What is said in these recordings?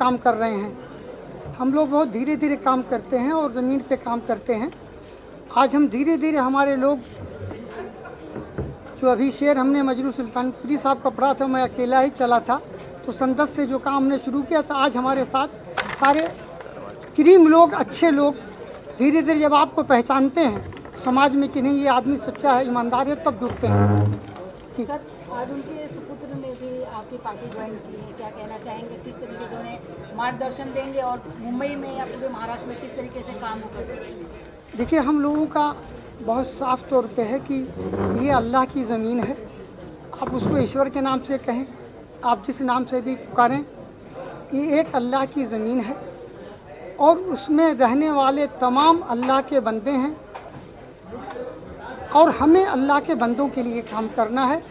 काम कर रहे हैं। हम लोग बहुत धीरे धीरे काम करते हैं और ज़मीन पे काम करते हैं। आज हम धीरे धीरे हमारे लोग जो अभी शेर हमने मजरू सुल्तानपुरी साहब का पढ़ा था, मैं अकेला ही चला था, तो संदस से जो काम हमने शुरू किया था, आज हमारे साथ सारे करीम लोग, अच्छे लोग धीरे धीरे जब आपको पहचानते हैं समाज में कि नहीं ये आदमी सच्चा है, ईमानदार है, तब जुड़ते हैं। सर, आज उनके सुपुत्र ने भी आपकी पार्टी ज्वाइन की है, क्या कहना चाहेंगे, किस तरीके से उन्हें मार्गदर्शन देंगे और मुंबई में या पूरे महाराष्ट्र में किस तरीके से काम कर सकेंगे? देखिए, हम लोगों का बहुत साफ तौर पे है कि ये अल्लाह की ज़मीन है। आप उसको ईश्वर के नाम से कहें, आप जिस नाम से भी पुकारें, ये एक अल्लाह की ज़मीन है और उसमें रहने वाले तमाम अल्लाह के बंदे हैं और हमें अल्लाह के बंदों के लिए काम करना है,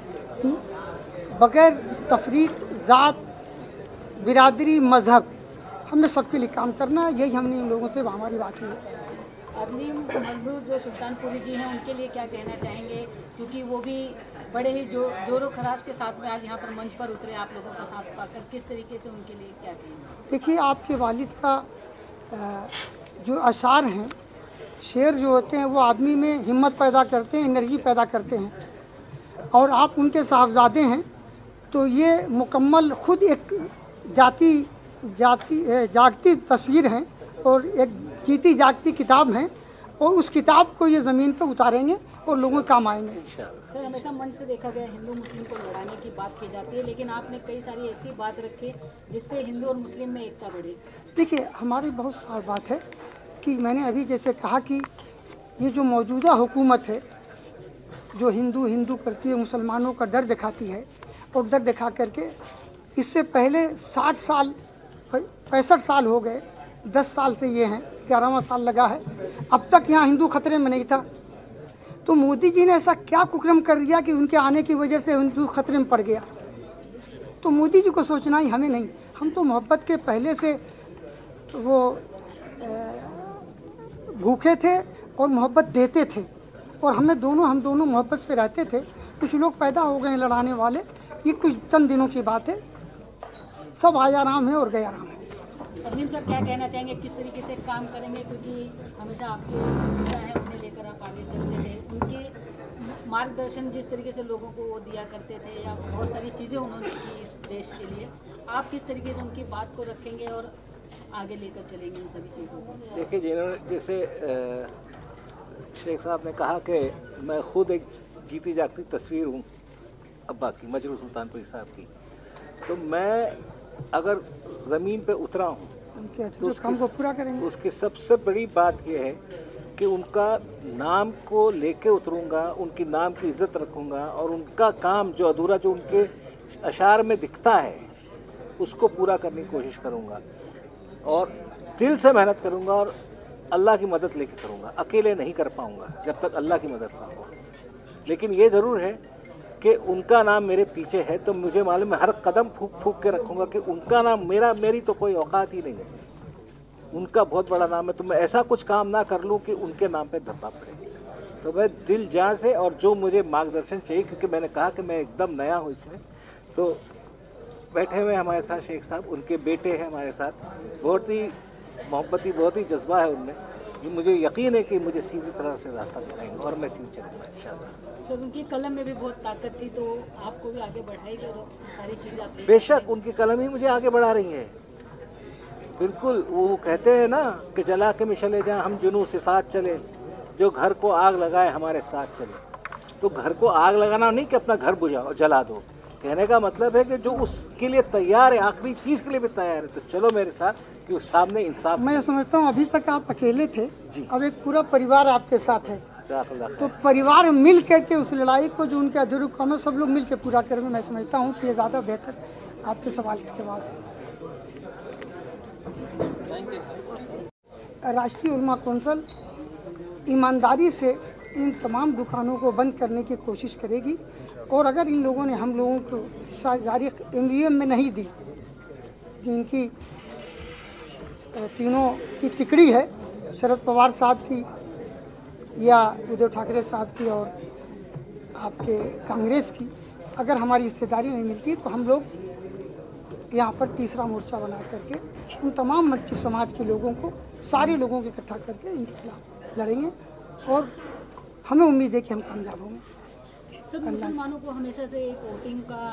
बग़ैर तफरीक, ज़ात, बिरादरी, मज़हब, हमें सबके लिए काम करना है। यही हमने इन लोगों से हमारी बात हुई है। अदली मजरू जो सुल्तानपुरी जी हैं, उनके लिए क्या कहना चाहेंगे, क्योंकि वो भी बड़े ही जोरों खराश के साथ में आज यहाँ पर मंच पर उतरे आप लोगों का साथ पाकर, किस तरीके से उनके लिए क्या कहेंगे? देखिए, आपके वालिद का जो अशार हैं, शेर जो होते हैं, वो आदमी में हिम्मत पैदा करते हैं, एनर्जी पैदा करते हैं और आप उनके साहबजादे हैं, तो ये मुकम्मल खुद एक जागती तस्वीर हैं और एक जीती जागती किताब हैं और उस किताब को ये ज़मीन पर उतारेंगे और लोगों के काम आएंगे। सर, हमेशा मंच से देखा गया हिंदू मुस्लिम को लड़ाने की बात की जाती है, लेकिन आपने कई सारी ऐसी बात रखी जिससे हिंदू और मुस्लिम में एकता बढ़ी। देखिए, हमारी बहुत साफ बात है कि मैंने अभी जैसे कहा कि ये जो मौजूदा हुकूमत है, जो हिंदू करती है, मुसलमानों का डर दिखाती है और डर दिखा करके इससे पहले 60 साल 65 साल हो गए, 10 साल से ये हैं, 11वां साल लगा है, अब तक यहाँ हिंदू खतरे में नहीं था। तो मोदी जी ने ऐसा क्या कुकर्म कर दिया कि उनके आने की वजह से हिंदू खतरे में पड़ गया? तो मोदी जी को सोचना ही, हमें नहीं। हम तो मोहब्बत के पहले से वो भूखे थे और मोहब्बत देते थे और हम दोनों मोहब्बत से रहते थे। कुछ लोग पैदा हो गए हैं लड़ाने वाले, ये कुछ चंद दिनों की बात है, सब आया राम है और गया राम है। अजीम सर क्या कहना चाहेंगे, किस तरीके से काम करेंगे, क्योंकि हमेशा आपके जो मुद्दा है उन्हें लेकर आप आगे चलते थे, उनके मार्गदर्शन जिस तरीके से लोगों को वो दिया करते थे या बहुत सारी चीज़ें उन्होंने की इस देश के लिए, आप किस तरीके से उनकी बात को रखेंगे और आगे लेकर चलेंगे इन सभी चीज़ों को? देखिए, जिन्होंने जैसे शेख साहब ने कहा कि मैं खुद एक जीती जागती तस्वीर हूँ अब्बा की, मजरूर सुल्तानपुरी साहब की, तो मैं अगर ज़मीन पे उतरा हूँ तो काम को पूरा करेंगे। उसकी सबसे बड़ी बात यह है कि उनका नाम को लेके उतरूँगा, उनकी नाम की इज़्ज़त रखूँगा और उनका काम जो अधूरा जो उनके अशार में दिखता है उसको पूरा करने की कोशिश करूँगा और दिल से मेहनत करूँगा और अल्लाह की मदद लेके करूँगा। अकेले नहीं कर पाऊँगा जब तक अल्लाह की मदद ना हो, लेकिन ये ज़रूर है कि उनका नाम मेरे पीछे है, तो मुझे मालूम है हर कदम फूक फूक के रखूँगा कि उनका नाम मेरी तो कोई औकात ही नहीं है, उनका बहुत बड़ा नाम है, तो मैं ऐसा कुछ काम ना कर लूँ कि उनके नाम पे धब्बा पड़े। तो मैं दिल जान से, और जो मुझे मार्गदर्शन चाहिए, क्योंकि मैंने कहा कि मैं एकदम नया हूँ इसमें, तो बैठे हुए हमारे साथ शेख साहब, उनके बेटे हैं हमारे साथ, बहुत ही मोहब्बती, बहुत ही जज्बा है उनमें, ये मुझे यकीन है कि मुझे सीधी तरह से रास्ता दिखाएंगे और मैं सीधी चलूँगा इंशाल्लाह। सर उनकी कलम में भी बहुत ताकत थी, तो आपको भी आगे बढ़ाएगी और सारी चीज़ें आप बेशक उनकी कलम ही मुझे आगे बढ़ा रही है। बिल्कुल, वो कहते हैं ना कि जला के मिशले जहाँ हम जुनू सिफात चले, जो घर को आग लगाए हमारे साथ चले। तो घर को आग लगाना नहीं कि अपना घर बुझाओ जला दो, कहने का मतलब है कि जो उसके लिए तैयार है, आखिरी चीज़ के लिए भी तैयार है, तो चलो मेरे साथ कि उस सामने इंसाफ। मैं समझता हूँ अभी तक आप अकेले थे जी, अब एक पूरा परिवार आपके साथ है, जज़ाकल्लाह तो खैर। परिवार मिल करके उस लड़ाई को जो उनके अधूरे काम है सब लोग मिल के पूरा करेंगे। मैं समझता हूँ कि ये ज़्यादा बेहतर आपके सवाल का जवाब है। राष्ट्रीय उलमा कौंसिल ईमानदारी से इन तमाम दुकानों को बंद करने की कोशिश करेगी, और अगर इन लोगों ने हम लोगों को हिस्सेदारी MVM में नहीं दी, जो इनकी तीनों की तिकड़ी है, शरद पवार साहब की या उद्धव ठाकरे साहब की और आपके कांग्रेस की, अगर हमारी हिस्सेदारी नहीं मिलती तो हम लोग यहाँ पर तीसरा मोर्चा बना करके उन तमाम मस्जिद समाज के लोगों को, सारे लोगों को इकट्ठा करके इनके खिलाफ लड़ेंगे और हमें उम्मीद है कि हम कामयाब होंगे। सर मुसलमानों को हमेशा से एक वोटिंग का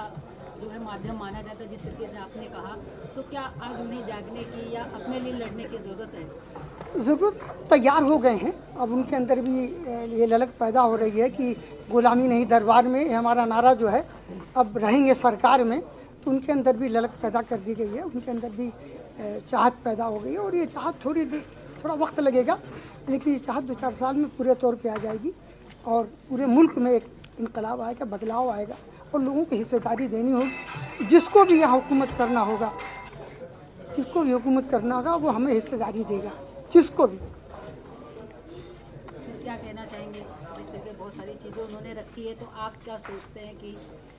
जो है माध्यम माना जाता है, जिस तरीके से आपने कहा, तो क्या आज उन्हें जागने की या अपने लिए लड़ने की ज़रूरत है? ज़रूरत तैयार हो गए हैं, अब उनके अंदर भी ये ललक पैदा हो रही है कि गुलामी नहीं दरबार में, हमारा नारा जो है अब रहेंगे सरकार में, तो उनके अंदर भी ललक पैदा कर दी गई है, उनके अंदर भी चाहत पैदा हो गई है। और ये चाहत थोड़ा वक्त लगेगा, लेकिन ये चाहत 2-4 साल में पूरे तौर पे आ जाएगी और पूरे मुल्क में एक इनकलाब आएगा, बदलाव आएगा और लोगों को हिस्सेदारी देनी होगी। जिसको भी यहाँ हुकूमत करना होगा, जिसको भी हुकूमत करना होगा वो हमें हिस्सेदारी देगा, जिसको भी। सर क्या कहना चाहेंगे, जिस तरीके बहुत सारी चीज़ें उन्होंने रखी है, तो आप क्या सोचते हैं कि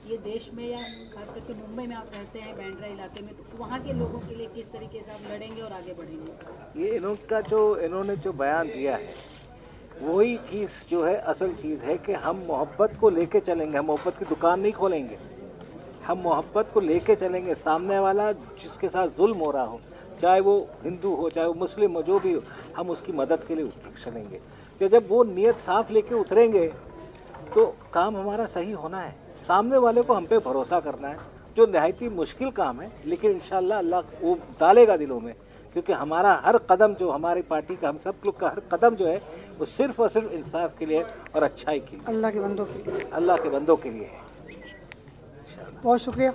ये देश में या खास करके मुंबई में आप रहते हैं बांद्रा इलाके में, तो वहाँ के लोगों के लिए किस तरीके से आप लड़ेंगे और आगे बढ़ेंगे? ये इन्होंने जो बयान दिया है वही चीज़ जो है असल चीज़ है कि हम मोहब्बत को लेके चलेंगे, हम मोहब्बत की दुकान नहीं खोलेंगे, हम मोहब्बत को लेके चलेंगे। सामने वाला जिसके साथ जुल्म हो रहा हो, चाहे वो हिंदू हो चाहे वो मुस्लिम हो, जो भी हो, हम उसकी मदद के लिए उतर चलेंगे। तो जब वो नीयत साफ लेके उतरेंगे तो काम हमारा सही होना है, सामने वाले को हम पे भरोसा करना है, जो नहायत ही मुश्किल काम है, लेकिन इंशाअल्लाह अल्लाह वो डालेगा दिलों में, क्योंकि हमारा हर कदम जो हमारी पार्टी का, हम सब लोग का हर कदम जो है वो सिर्फ़ और सिर्फ इंसाफ के लिए और अच्छाई के लिए, अल्लाह के बंदों के लिए। अल्लाह के बंदों के लिए है। बहुत शुक्रिया।